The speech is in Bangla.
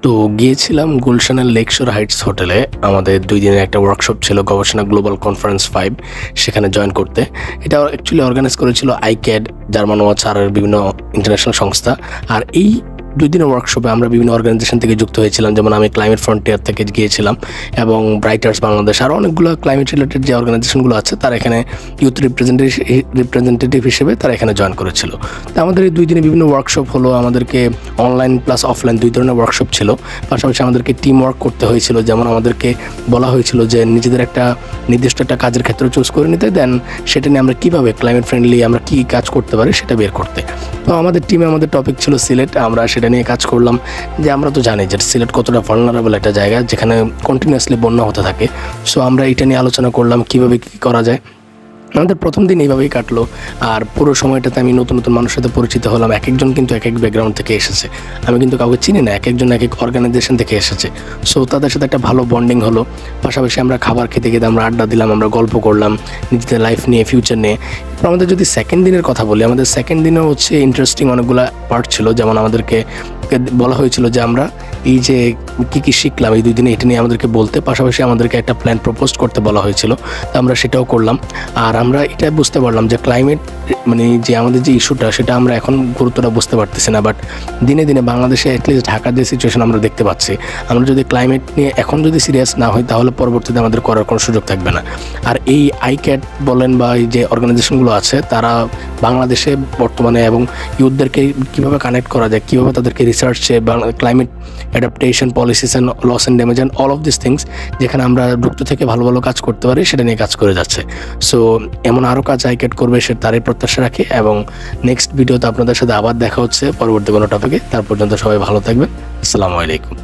তো গিয়েছিলাম গুলশানের লেকশোর হাইটস হোটেলে। আমাদের 2 দিনের একটা ওয়ার্কশপ ছিল গবেষণা গ্লোবাল কনফারেন্স 5, সেখানে জয়েন করতে। এটা অ্যাকচুয়ালি অর্গানাইজ করেছিল আইক্যাড, জার্মান ওয়াচ আর বিভিন্ন ইন্টারন্যাশনাল সংস্থা। আর এই 2 দিনের ওয়ার্কশপে আমরা বিভিন্ন অর্গানাইজেশন থেকে যুক্ত হয়েছিলাম, যেমন আমি ক্লাইমেট ফ্রন্টিয়ার থেকে গিয়েছিলাম এবং ব্রাইটার্স বাংলাদেশ, আর অনেকগুলো ক্লাইমেট রিলেটেড যে অর্গানাইজেশনগুলো আছে তারা এখানে ইউথ রিপ্রেজেন্টেটিভ হিসেবে তারা এখানে জয়েন করেছিল। তো আমাদের এই 2 দিনে বিভিন্ন ওয়ার্কশপ হলো, আমাদেরকে অনলাইন প্লাস অফলাইন 2 ধরনের ওয়ার্কশপ ছিল। পাশাপাশি আমাদেরকে টিম ওয়ার্ক করতে হয়েছিল, যেমন আমাদেরকে বলা হয়েছিল যে নিজেদের একটা নির্দিষ্ট একটা কাজের ক্ষেত্র চুজ করে নিতে, দেন সেটা নিয়ে আমরা কীভাবে ক্লাইমেট ফ্রেন্ডলি আমরা কী কাজ করতে পারি সেটা বের করতে। তো আমাদের টিমে আমাদের টপিক ছিল সিলেট। আমরা সেটা নিয়ে কাজ করলাম যে আমরা তো জানি যে সিলেট কতটা ভালনারেবল একটা জায়গা যেখানে কন্টিনিউয়াসলি বন্যা হতে থাকে। সো আমরা এটা নিয়ে আলোচনা করলাম কীভাবে কী করা যায়। আমাদের প্রথম দিন এইভাবেই কাটলো, আর পুরো সময়টাতে আমি নতুন নতুন মানুষের সাথে পরিচিত হলাম। এক একজন কিন্তু এক এক ব্যাকগ্রাউন্ড থেকে এসেছে, আমি কিন্তু কাউকে চিনি না, এক একজন এক এক অর্গানাইজেশন থেকে এসেছে। সো তাদের সাথে একটা ভালো বন্ডিং হলো। পাশাপাশি আমরা খাবার খেতে খেতে আমরা আড্ডা দিলাম, আমরা গল্প করলাম নিজেদের লাইফ নিয়ে, ফিউচার নিয়ে। আমাদের যদি সেকেন্ড দিনের কথা বলি, আমাদের সেকেন্ড দিনেও হচ্ছে ইন্টারেস্টিং অনেকগুলো পার্ট ছিল। যেমন আমাদেরকে বলা হয়েছিল যে আমরা এই যে কী শিখলাম এই 2 দিনে এটা নিয়ে আমাদেরকে বলতে, পাশাপাশি আমাদেরকে একটা প্ল্যান প্রপোজ করতে বলা হয়েছিল। তো আমরা সেটাও করলাম। আর আমরা এটা বুঝতে পারলাম যে ক্লাইমেট মানে যে আমাদের যে ইস্যুটা সেটা আমরা এখন গুরুত্বটা বুঝতে পারতেছি না, বাট দিনে দিনে বাংলাদেশে অ্যাটলিস্ট ঢাকার যে সিচুয়েশন আমরা দেখতে পাচ্ছি, আমরা যদি ক্লাইমেট নিয়ে এখন যদি সিরিয়াস না হই তাহলে পরবর্তীতে আমাদের করার কোনো সুযোগ থাকবে না। আর এই আইক্যাট বলেন বা এই যে অর্গানাইজেশনগুলো আছে তারা বাংলাদেশে বর্তমানে এবং ইউথদেরকে কীভাবে কানেক্ট করা যায়, কীভাবে তাদেরকে রিসার্চে climate adaptation policies and loss and damage and all of this things যেখানে আমরা যুক্ত থেকে ভালো ভালো কাজ করতে পারি সেটা নিয়ে কাজ করে যাচ্ছে। সো এমন আরও কাজ আইক্যাট করবে সে তারই প্রত্যাশা রাখে, এবং নেক্সট ভিডিওতে আপনাদের সাথে আবার দেখা হচ্ছে পরবর্তী কোনো টপিকে। তার পর্যন্ত সবাই ভালো থাকবেন। আসসালামু আলাইকুম।